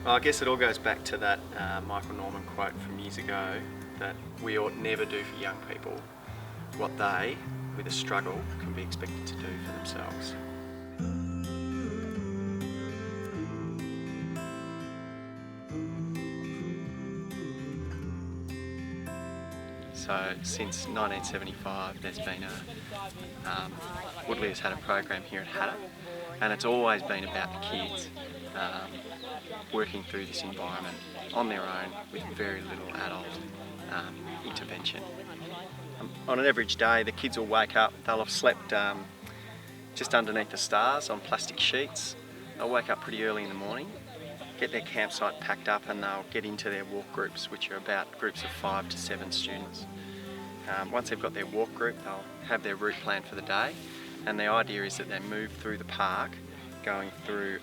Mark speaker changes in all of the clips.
Speaker 1: Well, I guess it all goes back to that Michael Norman quote from years ago, that we ought never do for young people what they, with a struggle, can be expected to do for themselves. So since 1975 there's been Woodleigh has had a program here at Hattah, and it's always been about the kids working through this environment on their own with very little adult intervention. On an average day the kids will wake up, they'll have slept just underneath the stars on plastic sheets. They'll wake up pretty early in the morning, get their campsite packed up, and they'll get into their walk groups, which are about groups of 5 to 7 students. Once they've got their walk group, they'll have their route planned for the day, and the idea is that they move through the park going through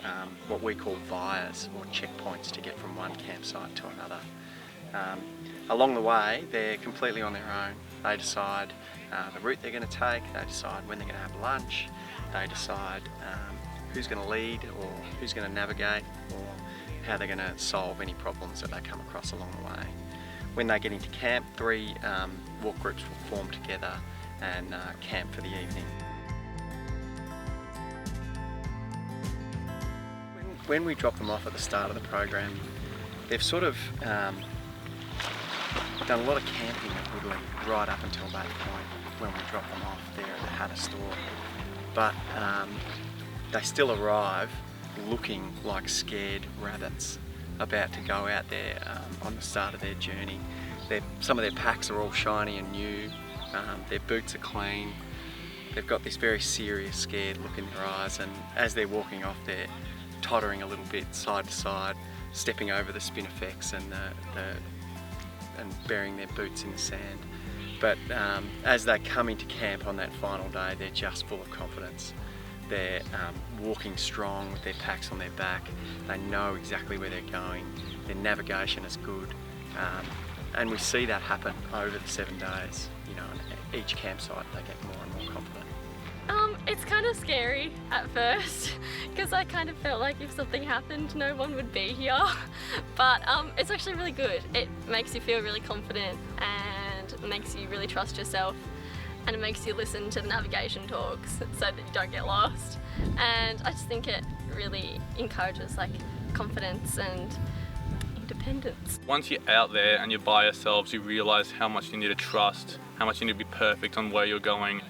Speaker 1: what we call vias or checkpoints to get from one campsite to another. Along the way they're completely on their own. They decide the route they're going to take, they decide when they're going to have lunch, they decide who's going to lead or who's going to navigate, or how they're going to solve any problems that they come across along the way. When they get into camp, 3 walk groups will form together and camp for the evening. When we drop them off at the start of the program, they've sort of done a lot of camping at Woodleigh right up until that point when we drop them off there at the Hattah store. But they still arrive looking like scared rabbits about to go out there on the start of their journey. Some of their packs are all shiny and new, their boots are clean, they've got this very serious, scared look in their eyes, and as they're walking off they're tottering a little bit side to side, stepping over the spin effects and burying their boots in the sand. But as they come into camp on that final day, they're just full of confidence. They're walking strong with their packs on their back. They know exactly where they're going. Their navigation is good. And we see that happen over the 7 days. You know, on each campsite they get more and more confident.
Speaker 2: It's kind of scary at first because I kind of felt like if something happened no one would be here, but it's actually really good. It makes you feel really confident and makes you really trust yourself, and it makes you listen to the navigation talks so that you don't get lost, and I just think it really encourages like confidence and independence.
Speaker 3: Once you're out there and you're by yourselves, you realise how much you need to trust, how much you need to be perfect on where you're going.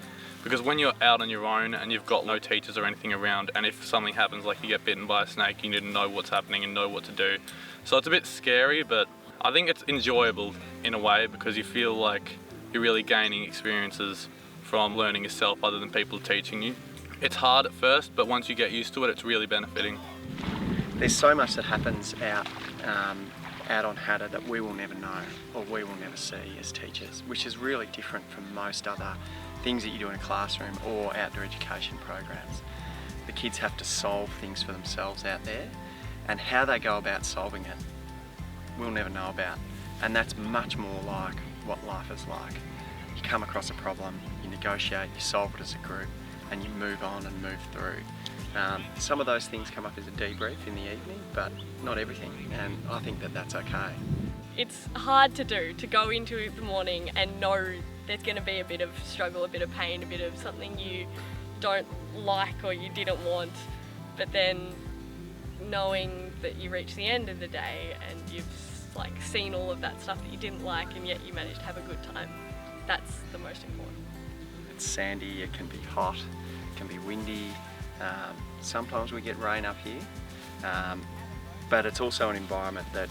Speaker 3: Because when you're out on your own and you've got no teachers or anything around, and if something happens like you get bitten by a snake, you need to know what's happening and know what to do. So it's a bit scary, but I think it's enjoyable in a way because you feel like you're really gaining experiences from learning yourself other than people teaching you. It's hard at first, but once you get used to it, it's really benefiting.
Speaker 1: There's so much that happens out on Hattah that we will never know or we will never see as teachers, which is really different from most other things that you do in a classroom or outdoor education programs. The kids have to solve things for themselves out there, and how they go about solving it we'll never know about, and that's much more like what life is like. You come across a problem, you negotiate, you solve it as a group, and you move on and move through. Some of those things come up as a debrief in the evening, but not everything, and I think that that's okay.
Speaker 2: It's hard to do, to go into the morning and know there's going to be a bit of struggle, a bit of pain, a bit of something you don't like or you didn't want, but then knowing that you reach the end of the day and you've like seen all of that stuff that you didn't like and yet you managed to have a good time, that's the most important.
Speaker 1: It's sandy, it can be hot, it can be windy, sometimes we get rain up here, but it's also an environment that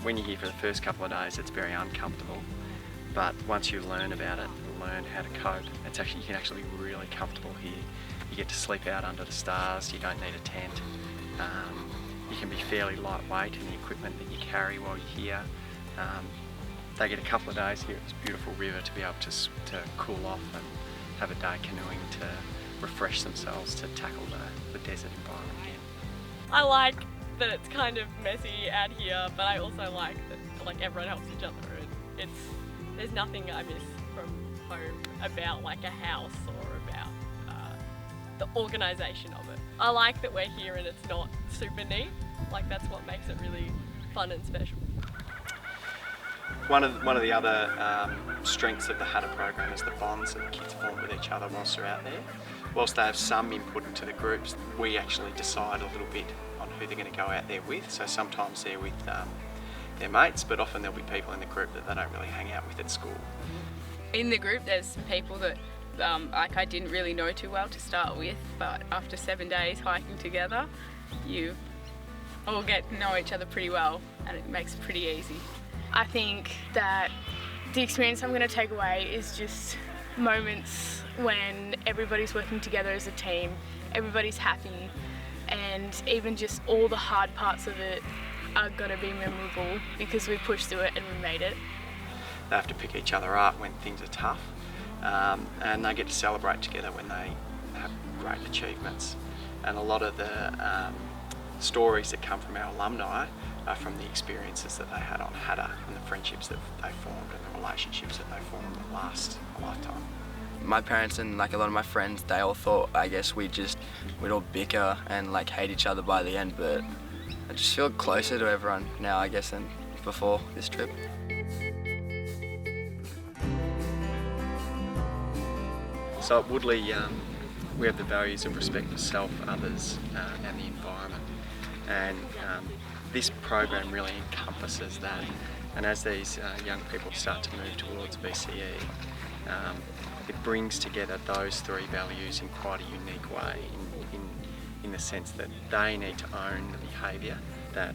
Speaker 1: when you're here for the first couple of days it's very uncomfortable, but once you learn about it, learn how to cope, you can actually be really comfortable here. You get to sleep out under the stars, you don't need a tent, you can be fairly lightweight in the equipment that you carry while you're here. They get a couple of days here at this beautiful river to be able to cool off and have a day canoeing to refresh themselves to tackle the desert environment again.
Speaker 2: I like that it's kind of messy out here, but I also like that like everyone helps each other. There's nothing I miss from home about like a house or about the organisation of it. I like that we're here and it's not super neat. Like that's what makes it really fun and special.
Speaker 1: One of the other strengths of the Hattah program is the bonds that the kids form with each other whilst they're out there. Whilst they have some input into the groups, we actually decide a little bit on who they're going to go out there with. So sometimes they're with their mates, but often there'll be people in the group that they don't really hang out with at school.
Speaker 4: In the group there's people that like I didn't really know too well to start with, but after 7 days hiking together, you all get to know each other pretty well and it makes it pretty easy.
Speaker 5: I think that the experience I'm going to take away is just moments when everybody's working together as a team, everybody's happy, and even just all the hard parts of it are going to be memorable because we pushed through it and we made it.
Speaker 1: They have to pick each other up when things are tough, and they get to celebrate together when they have great achievements. And a lot of the stories that come from our alumni are from the experiences that they had on Hattah and the friendships that they formed and the relationships that they formed that last a lifetime.
Speaker 6: My parents and like a lot of my friends, they all thought, I guess, we'd all bicker and like hate each other by the end, but I just feel closer to everyone now, I guess, than before this trip.
Speaker 1: So at Woodleigh, we have the values of respect for self, others, and the environment. And this program really encompasses that. And as these young people start to move towards BCE, it brings together those three values in quite a unique way, in the sense that they need to own the behaviour that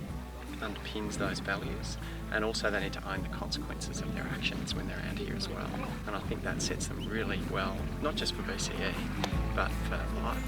Speaker 1: underpins those values, and also they need to own the consequences of their actions when they're out here as well. And I think that sets them really well, not just for BCE, but for life.